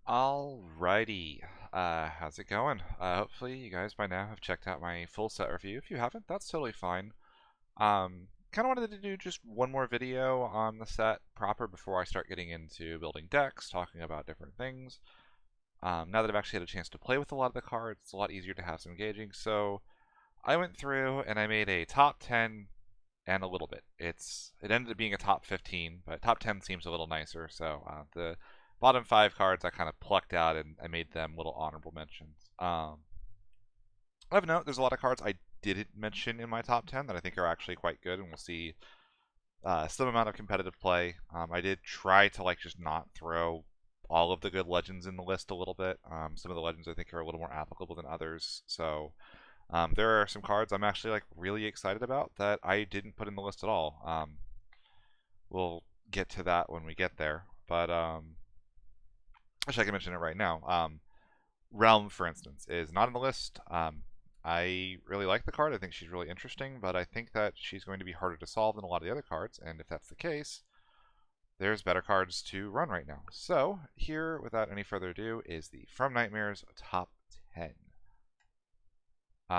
Alrighty, how's it going? Hopefully you guys by now have checked out my full set review. If you haven't, that's totally fine. Kind of wanted to do just one more video on the set proper before I start getting into building decks, talking about different things. Now that I've actually had a chance to play with a lot of the cards, it's a lot easier to have some engaging. So I went through and I made a top 10 and a little bit. It ended up being a top 15, but top 10 seems a little nicer. So the bottom 5 cards I kind of plucked out and I made them little honorable mentions. Of note, there's a lot of cards I didn't mention in my top 10 that I think are actually quite good, and we'll see some amount of competitive play. I did try to just not throw all of the good legends in the list a little bit. Some of the legends I think are a little more applicable than others. So there are some cards I'm actually really excited about that I didn't put in the list at all. We'll get to that when we get there, but actually I can mention it right now. Realm, for instance, is not on the list. I really like the card. I think she's really interesting, but I think that she's going to be harder to solve than a lot of the other cards, and if that's the case, there's better cards to run right now. So here, without any further ado, is the From Nightmares top 10. You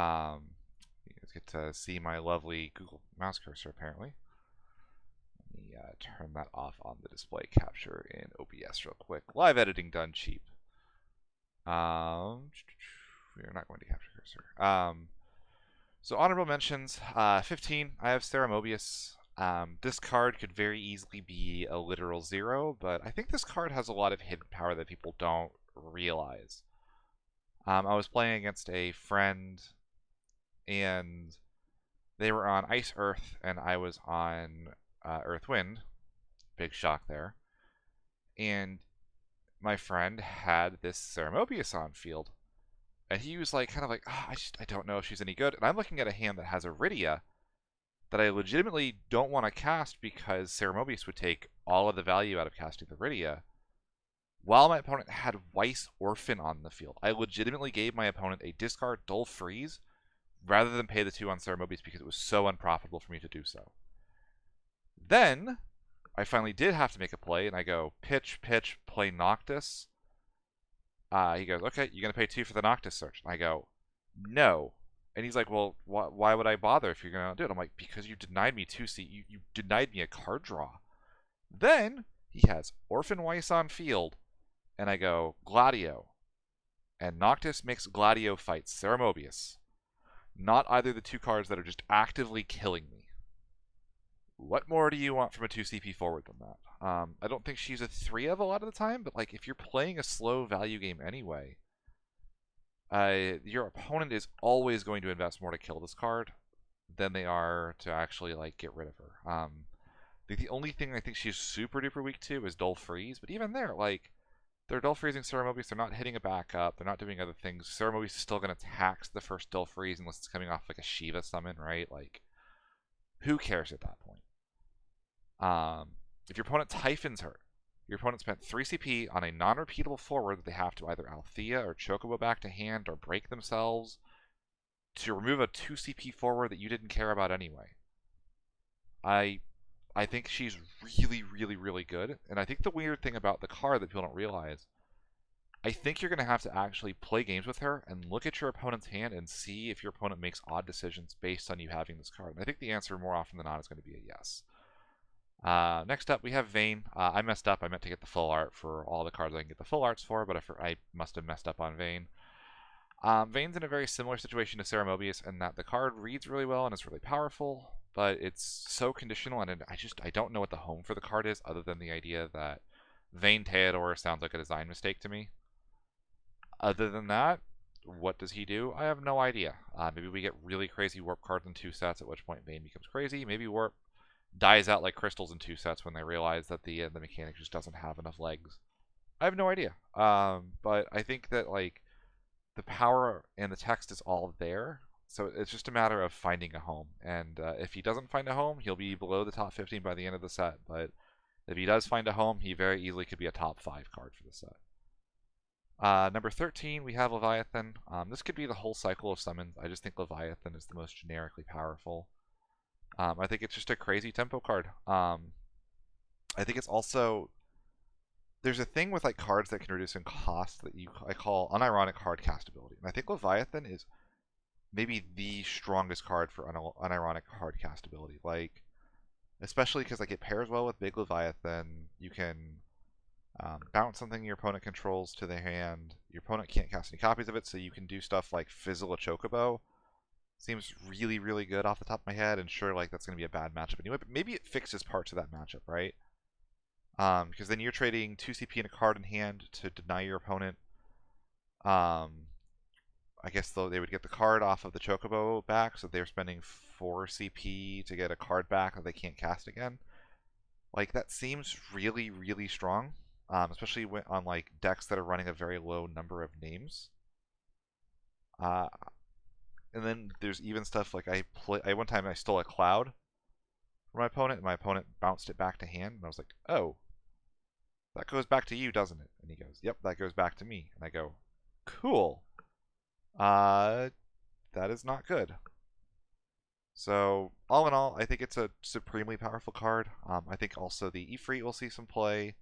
guys get to see my lovely Google mouse cursor, apparently. Let me turn that off on the display capture in OBS real quick. Live editing done cheap. We are not going to capture cursor. So honorable mentions, 15, I have Sarah Mobius. This card could very easily be a literal 0, but I think this card has a lot of hidden power that people don't realize. I was playing against a friend, and they were on Ice Earth, and I was on Earth Wind. Big shock there. And my friend had this Sarah Mobius on field. And he was I don't know if she's any good. And I'm looking at a hand that has Iridia that I legitimately don't want to cast because Sarah Mobius would take all of the value out of casting the Iridia, while my opponent had Weiss Orphan on the field. I legitimately gave my opponent a discard Dull Freeze rather than pay the 2 on Sarah Mobius because it was so unprofitable for me to do so. Then I finally did have to make a play, and I go, pitch, play Noctis. He goes, okay, you're going to pay 2 for the Noctis search. And I go, no. And he's like, well, why would I bother if you're going to do it? I'm like, because you denied me 2 C. You denied me a card draw. Then he has Orphan Weiss on field, and I go, Gladio. And Noctis makes Gladio fight Sarah Mobius. Not either the 2 cards that are just actively killing me. What more do you want from a 2 CP forward than that? I don't think she's a 3 of a lot of the time, but if you're playing a slow value game anyway, your opponent is always going to invest more to kill this card than they are to actually get rid of her. The only thing I think she's super duper weak to is Dull Freeze, but even there, they're Dull Freezing Sarah Mobius, they're not hitting a backup, they're not doing other things. Sarah Mobius is still going to tax the first Dull Freeze unless it's coming off a Shiva summon, right? Who cares at that point? If your opponent Typhons her, your opponent spent 3 CP on a non-repeatable forward that they have to either Althea or Chocobo back to hand or break themselves to remove a 2 CP forward that you didn't care about anyway. I think she's really, really, really good. And I think the weird thing about the card that people don't realize, I think you're going to have to actually play games with her and look at your opponent's hand and see if your opponent makes odd decisions based on you having this card. And I think the answer more often than not is going to be a yes. Next up, we have Vayne. I messed up. I meant to get the full art for all the cards I can get the full arts for, but I must have messed up on Vayne. Vayne's in a very similar situation to Sarah Mobius in that the card reads really well and is really powerful, but it's so conditional, and I don't know what the home for the card is other than the idea that Vayne Theodore sounds like a design mistake to me. Other than that, what does he do? I have no idea. Maybe we get really crazy Warp cards in 2 sets, at which point Vayne becomes crazy. Maybe Warp dies out like crystals in 2 sets when they realize that the mechanic just doesn't have enough legs. I have no idea. But I think that the power and the text is all there, so it's just a matter of finding a home. And if he doesn't find a home, he'll be below the top 15 by the end of the set. But if he does find a home, he very easily could be a top 5 card for the set. Number 13, we have Leviathan. This could be the whole cycle of summons. I just think Leviathan is the most generically powerful. I think it's just a crazy tempo card. I think it's also there's a thing with like cards that can reduce in cost that I call unironic hard castability, and I think Leviathan is maybe the strongest card for unironic hard castability. Like, especially because like it pairs well with Big Leviathan. You can bounce something your opponent controls to the hand. Your opponent can't cast any copies of it, so you can do stuff like fizzle a Chocobo. Seems really, really good off the top of my head, and sure, like that's going to be a bad matchup anyway, but maybe it fixes parts of that matchup, right? Because then you're trading 2 CP and a card in hand to deny your opponent. I guess though they would get the card off of the Chocobo back, so they're spending 4 CP to get a card back that they can't cast again. Like, that seems really, really strong, especially on like decks that are running a very low number of names. And then there's even stuff like one time I stole a Cloud from my opponent, and my opponent bounced it back to hand, and I was like, oh, that goes back to you, doesn't it? And he goes, yep, that goes back to me. And I go, cool. That is not good. So, all in all, I think it's a supremely powerful card. I think also the Ifrit will see some play.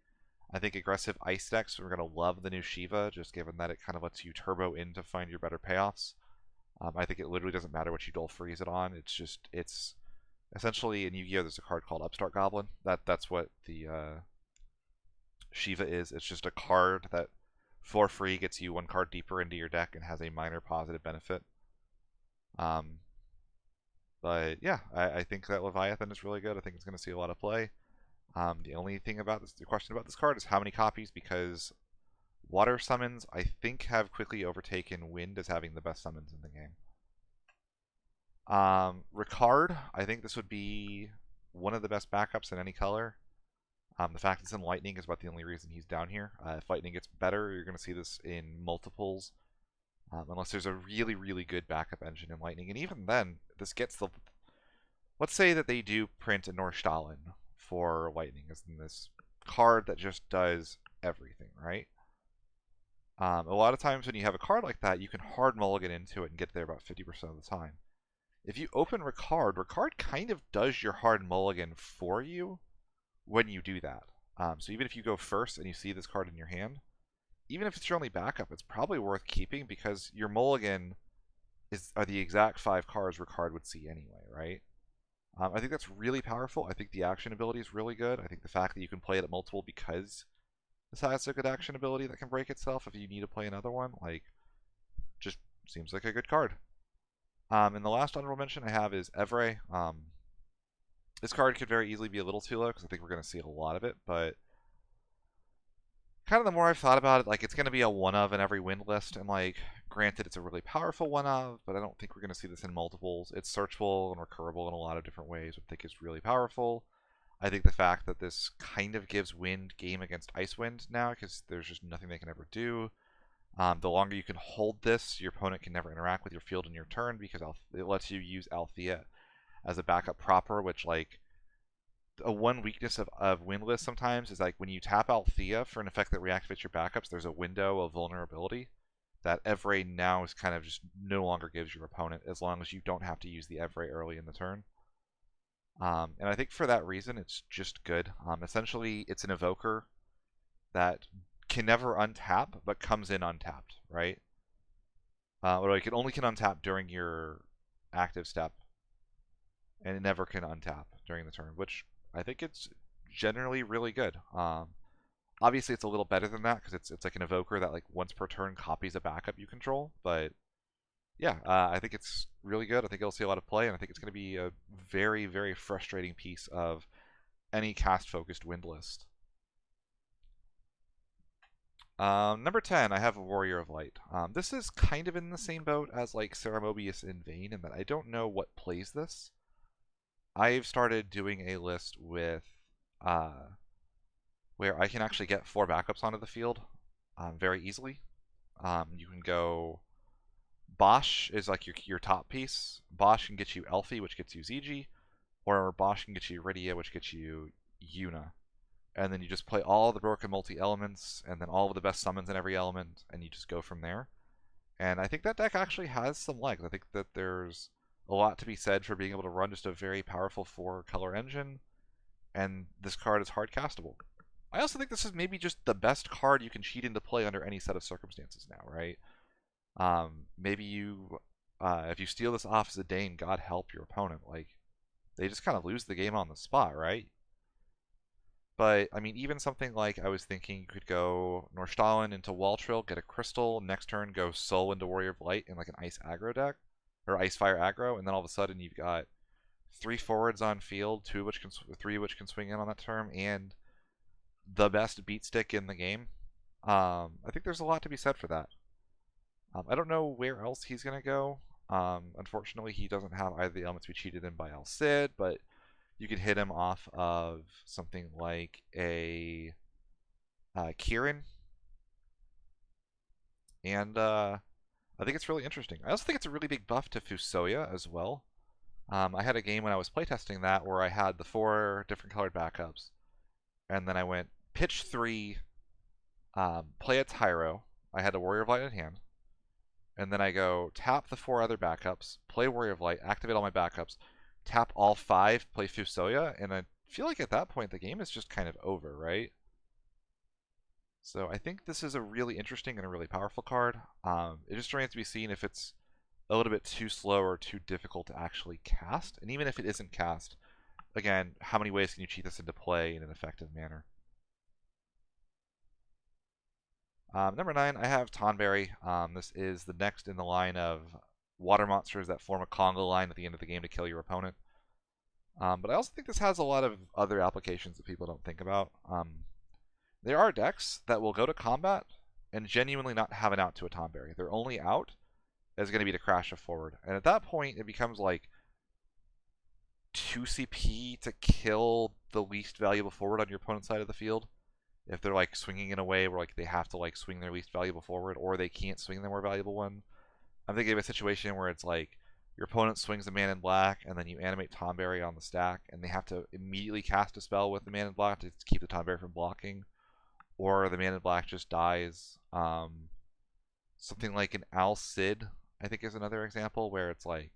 I think aggressive ice decks are going to love the new Shiva, just given that it kind of lets you turbo in to find your better payoffs. I think it literally doesn't matter what you dual freeze it on. It's essentially in Yu-Gi-Oh! There's a card called Upstart Goblin. That's what the Shiva is. It's just a card that for free gets you 1 card deeper into your deck and has a minor positive benefit. But yeah, I think that Leviathan is really good. I think it's going to see a lot of play. The only thing about the question about this card is how many copies, because water summons, I think, have quickly overtaken wind as having the best summons in the game. Ricard, I think this would be one of the best backups in any color. The fact it's in Lightning is about the only reason he's down here. If Lightning gets better, you're going to see this in multiples. Unless there's a really, really good backup engine in Lightning. And even then, this gets the... Let's say that they do print a Nordstalin for Lightning, as in this card that just does everything, right? A lot of times when you have a card like that, you can hard mulligan into it and get there about 50% of the time. If you open Ricard, Ricard kind of does your hard mulligan for you when you do that. So even if you go first and you see this card in your hand, even if it's your only backup, it's probably worth keeping because your mulligan are the exact 5 cards Ricard would see anyway, right? I think that's really powerful. I think the action ability is really good. I think the fact that you can play it at multiple because this has a good action ability that can break itself if you need to play another one, like, just seems like a good card. And the last honorable mention I have is Evray. This card could very easily be a little too low because I think we're going to see a lot of it, but kind of the more I've thought about it, like, it's going to be a one of in every win list, and like, granted, it's a really powerful one of, but I don't think we're going to see this in multiples. It's searchable and recurable in a lot of different ways, which I think is really powerful. I think the fact that this kind of gives wind game against Icewind now, because there's just nothing they can ever do. The longer you can hold this, your opponent can never interact with your field in your turn, because it lets you use Althea as a backup proper, which, like, a one weakness of Windless sometimes is like when you tap Althea for an effect that reactivates your backups, there's a window of vulnerability that Evray now is kind of just no longer gives your opponent, as long as you don't have to use the Evray early in the turn. And I think for that reason, it's just good. Essentially, it's an evoker that can never untap, but comes in untapped, right? Or like it only can untap during your active step, and it never can untap during the turn, which I think it's generally really good. Obviously, it's a little better than that because it's like an evoker that like once per turn copies a backup you control. But yeah, I think it's really good. I think it'll see a lot of play, and I think it's going to be a very, very frustrating piece of any cast-focused wind list. Number 10, I have a Warrior of Light. This is kind of in the same boat as like Ceramobius in Vayne, in that I don't know what plays this. I've started doing a list with where I can actually get 4 backups onto the field very easily. You can go Bosch is like your top piece. Bosch can get you Elfie, which gets you ZG, or Bosch can get you Iridia, which gets you Yuna. And then you just play all the broken multi-elements, and then all of the best summons in every element, and you just go from there. And I think that deck actually has some legs. I think that there's a lot to be said for being able to run just a very powerful 4-color engine, and this card is hard castable. I also think this is maybe just the best card you can cheat into play under any set of circumstances now, right? Maybe you, if you steal this off Zidane, God help your opponent. Like, they just kind of lose the game on the spot, right? But, I mean, even something like I was thinking you could go Norstalen into Waltrill, get a Crystal, next turn go Soul into Warrior of Light in like an Ice aggro deck, or Ice Fire aggro, and then all of a sudden you've got 3 forwards on field, 3 which can swing in on that turn, and the best beat stick in the game. I think there's a lot to be said for that. I don't know where else he's going to go. Unfortunately, he doesn't have either the elements we cheated in by El Cid, but you could hit him off of something like a Kieran. And I think it's really interesting. I also think it's a really big buff to Fusoya as well. I had a game when I was playtesting that where I had the 4 different colored backups. And then I went pitch 3, play a Tyro. I had a Warrior of Light in hand. And then I go tap the 4 other backups, play Warrior of Light, activate all my backups, tap all 5, play Fusoya, and I feel like at that point the game is just kind of over, right? So I think this is a really interesting and a really powerful card. It just remains to be seen if it's a little bit too slow or too difficult to actually cast. And even if it isn't cast, again, how many ways can you cheat this into play in an effective manner? Number 9, I have Tonberry. This is the next in the line of water monsters that form a Congo line at the end of the game to kill your opponent. But I also think this has a lot of other applications that people don't think about. There are decks that will go to combat and genuinely not have an out to a Tonberry. Their only out is going to be to crash a forward. And at that point, it becomes like 2 CP to kill the least valuable forward on your opponent's side of the field. If they're like swinging in a way where like they have to like swing their least valuable forward, or they can't swing their more valuable one. I'm thinking of a situation where it's like your opponent swings a man in black, and then you animate Tonberry on the stack, and they have to immediately cast a spell with the man in black to keep the Tonberry from blocking, or the man in black just dies. Something like an Al Cid, I think, is another example where it's like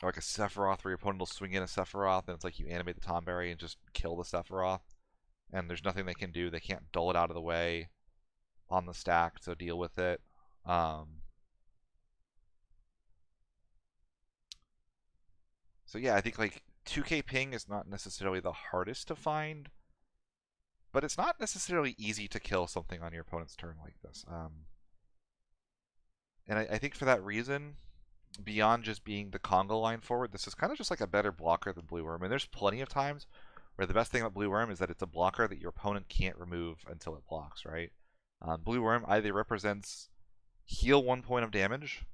like a Sephiroth where your opponent will swing in a Sephiroth, and it's like you animate the Tonberry and just kill the Sephiroth, and there's nothing they can do. They can't dull it out of the way on the stack, so deal with it. So yeah, I think like 2k ping is not necessarily the hardest to find, but it's not necessarily easy to kill something on your opponent's turn like this. And I think for that reason, beyond just being the Congo line forward, this is kind of just like a better blocker than Blue Worm. And there's plenty of times where the best thing about Blue Worm is that it's a blocker that your opponent can't remove until it blocks, right? Blue Worm either represents heal 1 point of damage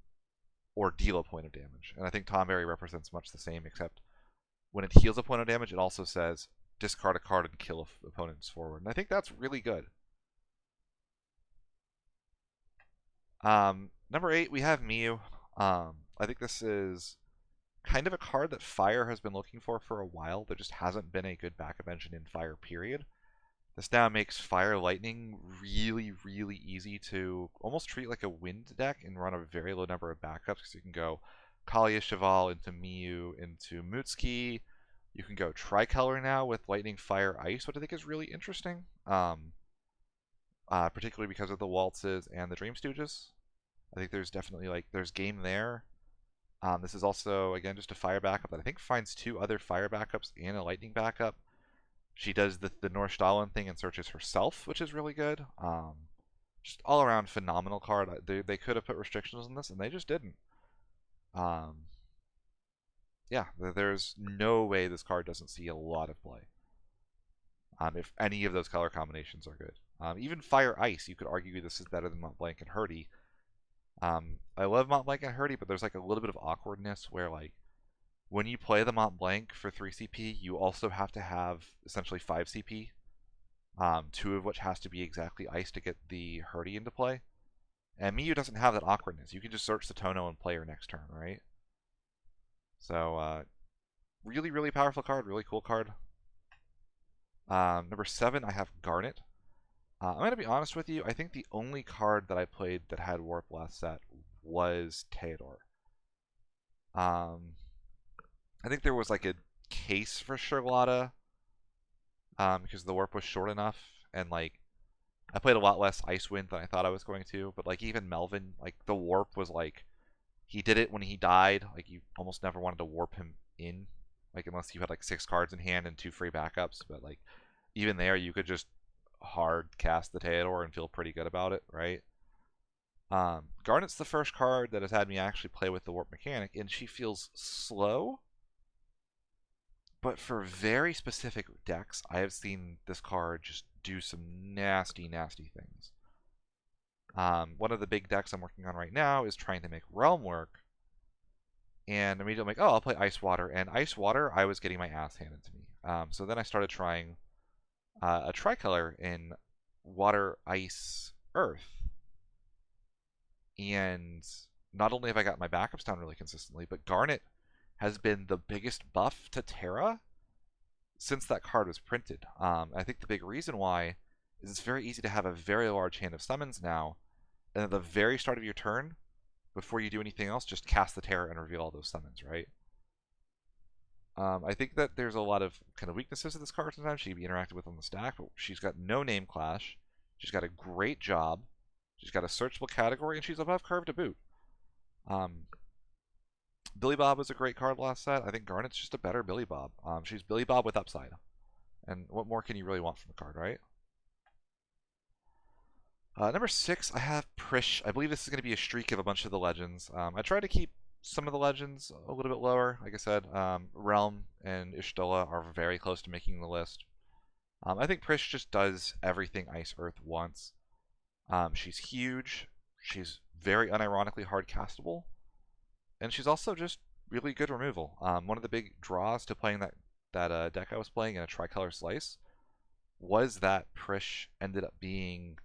or deal a point of damage. And I think Tonberry represents much the same, except when it heals a point of damage, it also says discard a card and kill an opponent's forward. And I think that's really good. Number 8, we have Miyu. I think this is kind of a card that Fire has been looking for a while. There just hasn't been a good backup engine in Fire, period. This now makes Fire Lightning really, really easy to almost treat like a wind deck and run a very low number of backups, because you can go Kalia Cheval into Miyu into Mutsuki. You can go Tricolor now with Lightning, Fire, Ice, which I think is really interesting, particularly because of the Waltzes and the Dream Stooges. I think there's definitely like there's game there. This is also, again, just a Fire backup that I think finds 2 other Fire backups and a Lightning backup. She does the Norstalen thing and searches herself, which is really good. Just all around phenomenal card. They could have put restrictions on this, and they just didn't. Yeah, there's no way this card doesn't see a lot of play. If any of those color combinations are good. Even Fire Ice, you could argue this is better than Mont Blanc and Hurdy. I love Mont Blanc and Hurdy, but there's like a little bit of awkwardness where like when you play the Mont Blanc for 3 CP, you also have to have essentially 5 CP, 2 of which has to be exactly ice to get the Hurdy into play. And Miyu doesn't have that awkwardness. You can just search the Tono and play her next turn, right? So, really, really powerful card, really cool card. Number 7, I have Garnet. I'm going to be honest with you, I think the only card that I played that had Warp last set was Theodore. I think there was like a case for Charlotta because the warp was short enough, and like I played a lot less Icewind than I thought I was going to. But like even Melvin, like the warp was like he did it when he died. Like you almost never wanted to warp him in, like unless you had like 6 cards in hand and 2 free backups. But like even there, you could just hard cast the Theodore and feel pretty good about it, right? Garnet's the first card that has had me actually play with the warp mechanic, and she feels slow. But for very specific decks, I have seen this card just do some nasty, nasty things. One of the big decks I'm working on right now is trying to make Realm work. And immediately I'm like, oh, I'll play Ice Water. And Ice Water, I was getting my ass handed to me. So then I started trying a tricolor in Water, Ice, Earth. And not only have I got my backups down really consistently, but Garnet has been the biggest buff to Terra since that card was printed. I think the big reason why is it's very easy to have a very large hand of summons now, and at the very start of your turn, before you do anything else, just cast the Terror and reveal all those summons, right? I think that there's a lot of kind of weaknesses to this card sometimes. She can be interacted with on the stack, but she's got no name clash. She's got a great job. She's got a searchable category, and she's above curve to boot. Billy Bob was a great card last set. I think Garnet's just a better Billy Bob. She's Billy Bob with upside. And what more can you really want from the card, right? Number 6, I have Prish. I believe this is going to be a streak of a bunch of the legends. I tried to keep some of the legends a little bit lower. Like I said, Realm and Ishtola are very close to making the list. I think Prish just does everything Ice Earth wants. She's huge. She's very unironically hard castable. And she's also just really good removal. One of the big draws to playing that deck I was playing in a tricolor slice was that Prish ended up being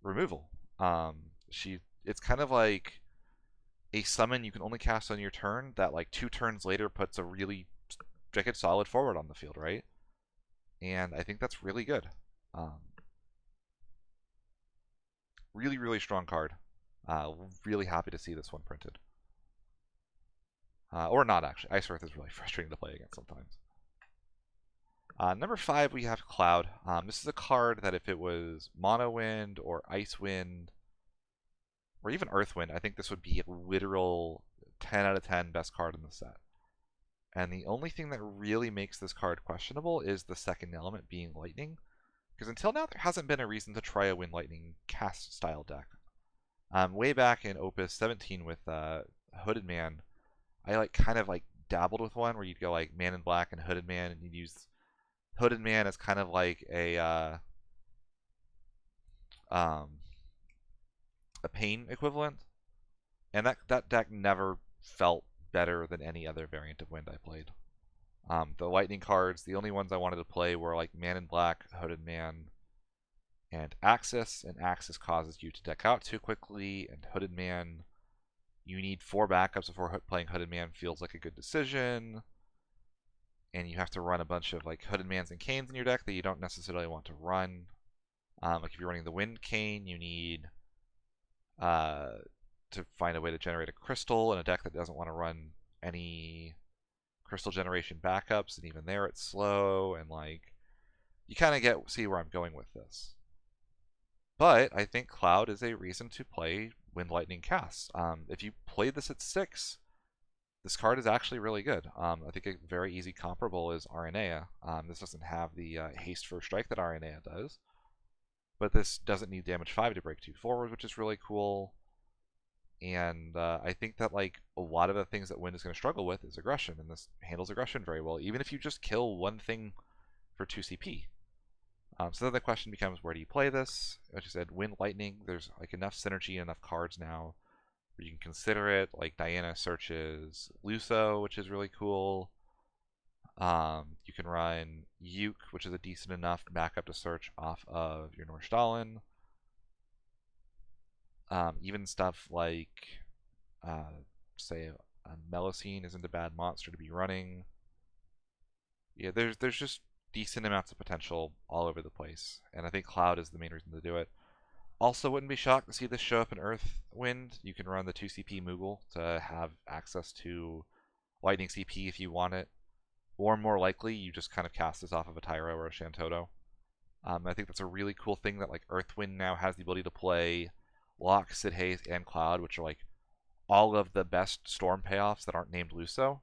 removal. It's kind of like a summon you can only cast on your turn that like 2 turns later puts a really solid forward on the field, right? And I think that's really good. Really, really strong card. Really happy to see this one printed. Or not, actually. Ice Earth is really frustrating to play against sometimes. Number 5, we have Cloud. This is a card that if it was Mono Wind or Ice Wind, or even Earth Wind, I think this would be a literal 10 out of 10 best card in the set. And the only thing that really makes this card questionable is the second element being Lightning. Because until now, there hasn't been a reason to try a Wind Lightning cast style deck. Way back in Opus 17 with Hooded Man, I kind of dabbled with one where you'd go like Man in Black and Hooded Man, and you'd use Hooded Man as kind of like a Pain equivalent, and that deck never felt better than any other variant of Wind I played. The Lightning cards, the only ones I wanted to play were like Man in Black, Hooded Man, and Axis. And Axis causes you to deck out too quickly, and Hooded Man, you need 4 backups before playing Hooded Man feels like a good decision. And you have to run a bunch of like Hooded Mans and Canes in your deck that you don't necessarily want to run. Like if you're running the Wind Cane, you need to find a way to generate a crystal in a deck that doesn't want to run any crystal generation backups, and even there it's slow, and like you kind of see where I'm going with this. But I think Cloud is a reason to play Wind Lightning Cast. If you play this at 6, this card is actually really good. I think a very easy comparable is Aranea. This doesn't have the haste first strike that Aranea does, but this doesn't need damage 5 to break 2 forwards, which is really cool. And I think that like a lot of the things that Wind is going to struggle with is aggression, and this handles aggression very well, even if you just kill one thing for 2 CP. So then the question becomes, where do you play this? Like I said, Wind Lightning, there's like enough synergy and enough cards now where you can consider it. Like Diana searches Luso, which is really cool. You can run Uke, which is a decent enough backup to search off of your Nordstalin. Even stuff like, say, a Melusine isn't a bad monster to be running. Yeah, there's just decent amounts of potential all over the place, and I think Cloud is the main reason to do it. Also, wouldn't be shocked to see this show up in Earth Wind. You can run the 2 CP Moogle to have access to Lightning CP if you want it. or more likely you just kind of cast this off of a Tyro or a Shantoto. I think that's a really cool thing that like Earthwind now has the ability to play Lock, Sid Haze, and Cloud, which are like all of the best Storm payoffs that aren't named Luso.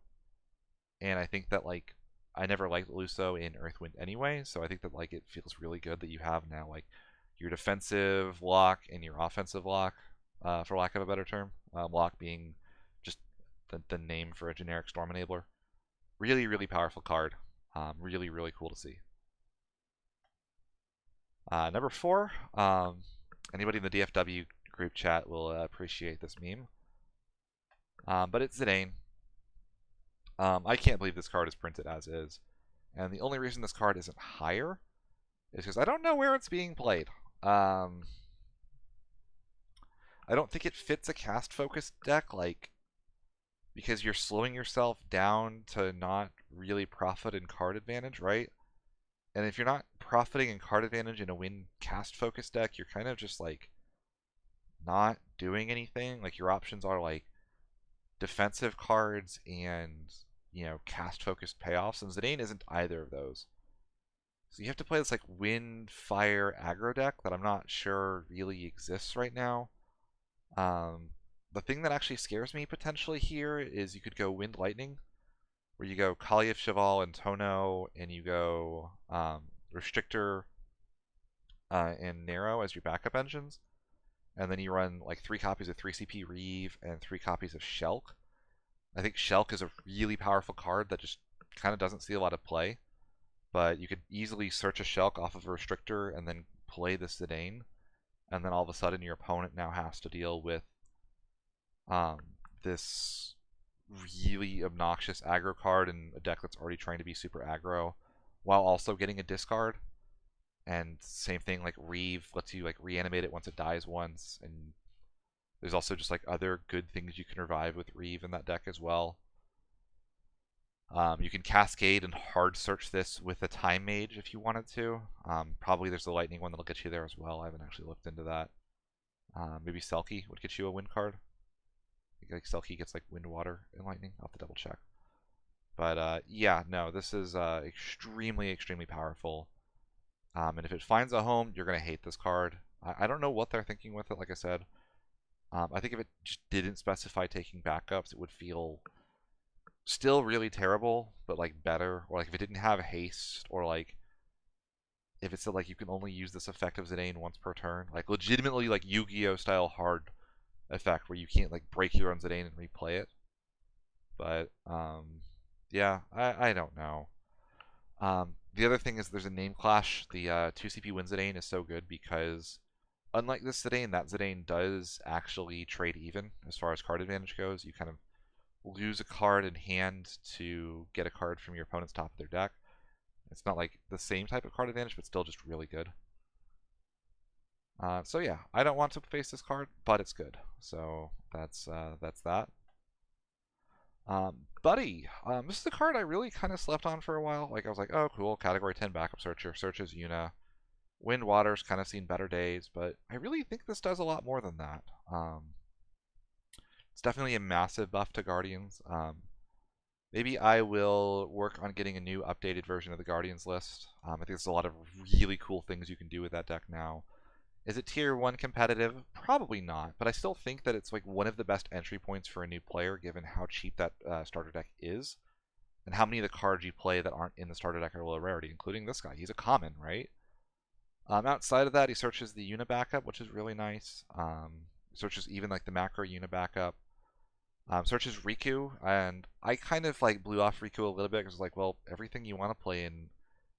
And I think that like I never liked Luso in Earthwind anyway, so I think that like it feels really good that you have now like your defensive lock and your offensive lock, for lack of a better term. Lock being just the name for a generic Storm enabler. Really, really powerful card. Really, really cool to see. Number 4, anybody in the DFW group chat will appreciate this meme. But it's Zidane. I can't believe this card is printed as is. And the only reason this card isn't higher is because I don't know where it's being played. I don't think it fits a cast-focused deck, like, because you're slowing yourself down to not really profit in card advantage, right? And if you're not profiting in card advantage in a win cast-focused deck, you're kind of just, like, not doing anything. Like, your options are, like, defensive cards and, you know, cast-focused payoffs, and Zidane isn't either of those. So you have to play this, like, wind, fire, aggro deck that I'm not sure really exists right now. The thing that actually scares me potentially here is you could go Wind Lightning, where you go Kaliev Cheval and Tono, and you go Restrictor and Narrow as your backup engines. And then you run like 3 copies of 3CP Reeve and 3 copies of Shellk. I think Shellk is a really powerful card that just kind of doesn't see a lot of play. But you could easily search a Shellk off of a Restrictor and then play the Zidane. And then all of a sudden your opponent now has to deal with this really obnoxious aggro card in a deck that's already trying to be super aggro, while also getting a discard. And same thing, like Reeve lets you like reanimate it once it dies once, and there's also just like other good things you can revive with Reeve in that deck as well. You can Cascade and hard search this with a Time Mage if you wanted to. Probably there's the Lightning one that'll get you there as well. I haven't actually looked into that. Maybe Selkie would get you a Wind card. I think like Selkie gets like Wind, Water, and Lightning. I'll have to double check. But yeah, no, this is extremely, extremely powerful. And if it finds a home, you're going to hate this card. I don't know what they're thinking with it, like I said. I think if it just didn't specify taking backups, it would feel still really terrible, but like better. Or like if it didn't have haste, or like if it said like you can only use this effect of Zidane once per turn. Like legitimately like Yu-Gi-Oh style hard effect where you can't like break your own Zidane and replay it. But yeah, I don't know. The other thing is there's a name clash. The 2CP Win Zidane is so good because unlike this Zidane, that Zidane does actually trade even as far as card advantage goes. You kind of lose a card in hand to get a card from your opponent's top of their deck. It's not like the same type of card advantage, but still just really good. So yeah, I don't want to face this card, but it's good. So that's that. Buddy, this is the card I really kind of slept on for a while. Like I was like, oh cool, Category 10 backup searcher, searches Yuna. Wind Water's kind of seen better days, but I really think this does a lot more than that. It's definitely a massive buff to Guardians. Maybe I will work on getting a new updated version of the Guardians list. I think there's a lot of really cool things you can do with that deck now. Is it tier 1 competitive? Probably not, but I still think that it's like one of the best entry points for a new player given how cheap that starter deck is and how many of the cards you play that aren't in the starter deck are low rarity, including this guy. He's a common, right? Outside of that, he searches the Una backup, which is really nice. Searches even like the macro Una backup. Searches Riku, and I kind of like blew off Riku a little bit because like, well, everything you want to play in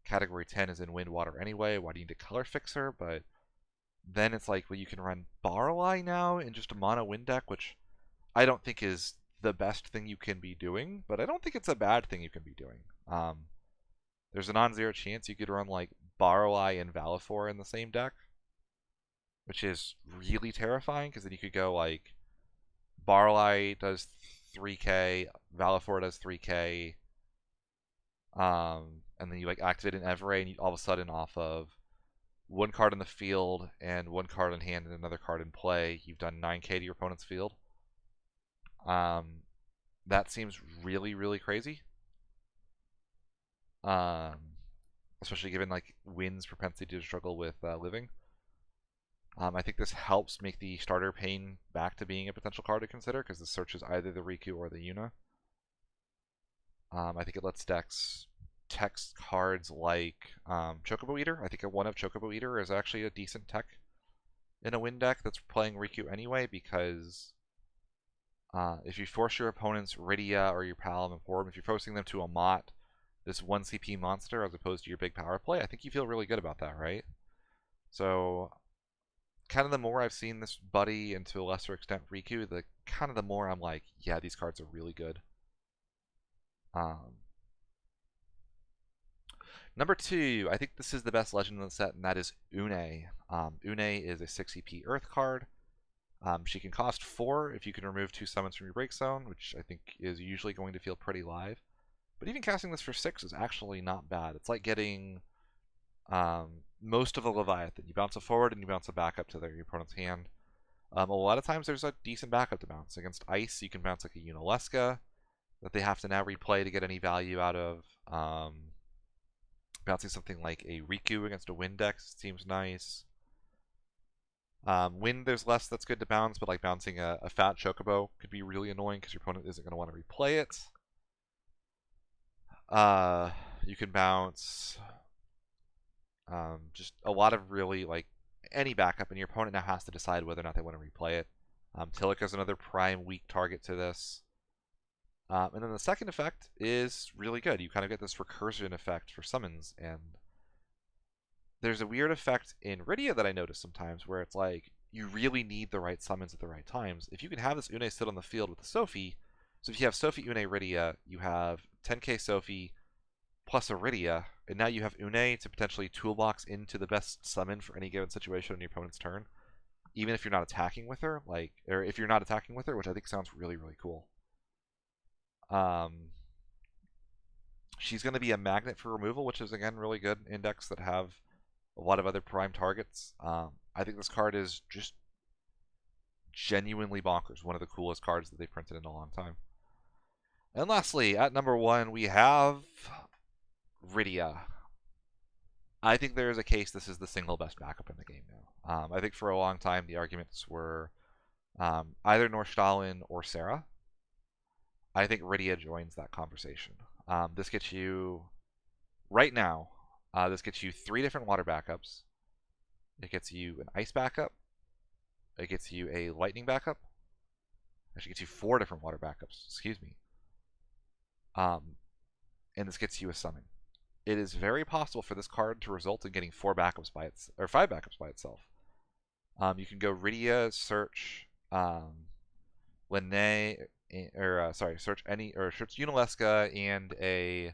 Category 10 is in Wind Water anyway. Why do you need a Color Fixer? But then it's like, well, you can run Barley now in just a mono wind deck, which I don't think is the best thing you can be doing, but I don't think it's a bad thing you can be doing. There's a non-zero chance you could run like Barley and Valifor in the same deck, which is really terrifying because then you could go like Barley does 3k, Valifor does 3k, and then you like activate an Everay and you all of a sudden off of one card in the field and one card in hand and another card in play, you've done 9k to your opponent's field. That seems really, really crazy. um, especially given like Wynn's propensity to struggle with living. I think this helps make the starter Pain back to being a potential card to consider because this searches either the Riku or the Yuna. I think it lets decks text cards like Chocobo Eater. I think a one of Chocobo Eater is actually a decent tech in a Wynn deck that's playing Riku anyway because if you force your opponent's Rydia or your Palom and Form, if you're forcing them to a Mott, this 1 CP monster as opposed to your big power play, I think you feel really good about that, right? So kind of the more I've seen this Buddy and to a lesser extent Riku, the kind of the more I'm like, yeah, these cards are really good. Number 2, I think this is the best legend in the set, and that is Une. Une is a 6 CP Earth card. She can cost 4 if you can remove 2 summons from your break zone, which I think is usually going to feel pretty live. But even casting this for 6 is actually not bad. It's like getting most of a Leviathan. You bounce it forward and you bounce it back up to your opponent's hand. A lot of times there's a decent backup to bounce. Against Ice, you can bounce like a Unileska that they have to now replay to get any value out of. Bouncing something like a Riku against a Wind deck seems nice. Wind, there's less that's good to bounce, but like bouncing a fat Chocobo could be really annoying because your opponent isn't going to want to replay it. You can bounce just a lot of really like any backup, and your opponent now has to decide whether or not they want to replay it. Tillich is another prime weak target to this. And then the second effect is really good. You kind of get this recursion effect for summons, and there's a weird effect in Rydia that I notice sometimes where it's like you really need the right summons at the right times. If you can have this Une sit on the field with the Sophie, so if you have Sophie, Une, Rydia, you have 10k Sophie plus a Rydia, and now you have Une to potentially toolbox into the best summon for any given situation on your opponent's turn, even if you're not attacking with her, or if you're not attacking with her, which I think sounds really, really cool. She's going to be a magnet for removal, which is again really good in decks that have a lot of other prime targets. I think this card is just genuinely bonkers. One of the coolest cards that they've printed in a long time. And lastly, at number 1, we have Rydia. I think there is a case this is the single best backup in the game now. I think for a long time the arguments were either Norstalin or Sarah. I think Rydia joins that conversation. This gets you, right now, this gets you 3 different water backups. It gets you an ice backup. It gets you a lightning backup. Actually, it gets you 4 different water backups. Excuse me. And this gets you a summon. It is very possible for this card to result in getting 4 backups by or 5 backups by itself. You can go Rydia, search Linne, search Unileska and a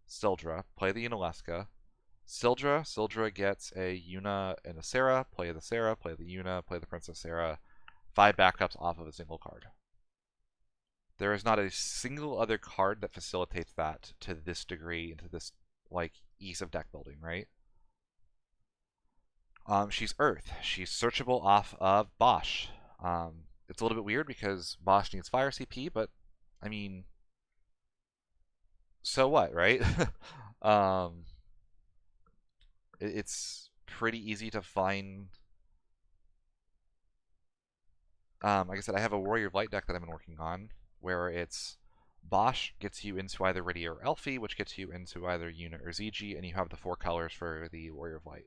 Sildra. Play the Unileska. Sildra gets a Yuna and a Sarah. Play the Sarah, play the Yuna, play the Princess Sarah. 5 backups off of a single card. There is not a single other card that facilitates that to this degree, into this like ease of deck building, right? She's Earth. She's searchable off of Bosch. It's a little bit weird because Bosch needs fire CP, but I mean, so what, right? It's pretty easy to find. Like I said, I have a Warrior of Light deck that I've been working on where it's Bosch gets you into either Rydia or Elfie, which gets you into either Yuna or ZG, and you have the 4 colors for the Warrior of Light.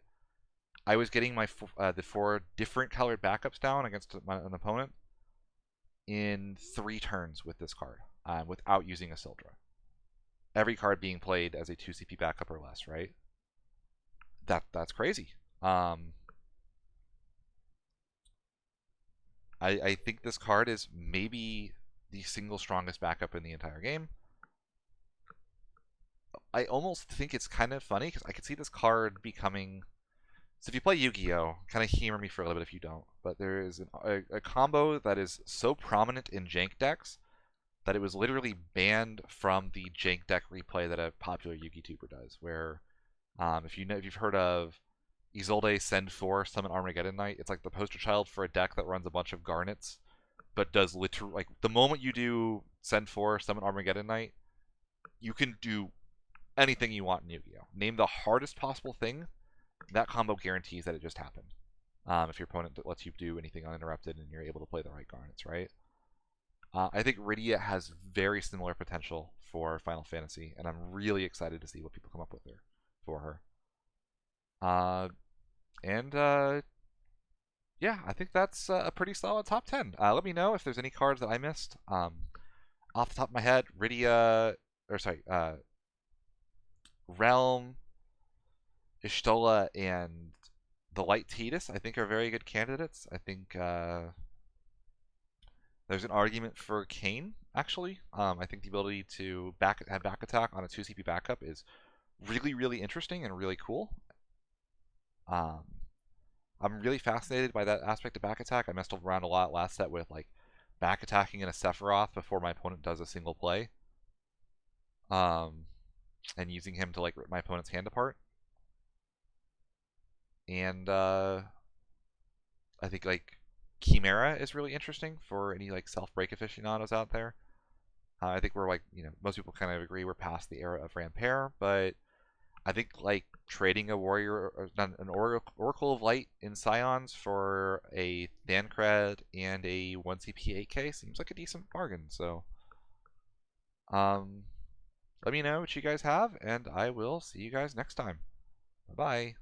I was getting my the 4 different colored backups down against an opponent in 3 turns with this card, without using a Sildra. Every card being played as a 2 CP backup or less, right? That's crazy. I think this card is maybe the single strongest backup in the entire game. I almost think it's kind of funny because I could see this card becoming. So if you play Yu-Gi-Oh, kind of humor me for a little bit if you don't, but there is a combo that is so prominent in jank decks that it was literally banned from the jank deck replay that a popular Yu-Gi tuber does. Where, if you've heard of Isolde Send 4 Summon Armageddon Knight, it's like the poster child for a deck that runs a bunch of garnets, but does literally like the moment you do Send 4 Summon Armageddon Knight, you can do anything you want in Yu-Gi-Oh. Name the hardest possible thing. That combo guarantees that it just happened. If your opponent lets you do anything uninterrupted and you're able to play the right garnets, right? I think Rydia has very similar potential for Final Fantasy, and I'm really excited to see what people come up with there for her. And yeah, I think that's a pretty solid top 10. Let me know if there's any cards that I missed. Off the top of my head, Rydia, or sorry, Realm, Ishtola, and the Light Tidus, I think are very good candidates. I think there's an argument for Kane, actually. I think the ability to have back attack on a 2 CP backup is really, really interesting and really cool. I'm really fascinated by that aspect of back attack. I messed around a lot last set with like back attacking in a Sephiroth before my opponent does a single play. And using him to like rip my opponent's hand apart. And I think like Chimera is really interesting for any like self-break aficionados out there. I think we're like, most people kind of agree we're past the era of Rampare, but I think like trading a warrior, or an Oracle of Light in Scions for a Thancred and a 1CP 8K seems like a decent bargain. So, let me know what you guys have, and I will see you guys next time. Bye bye.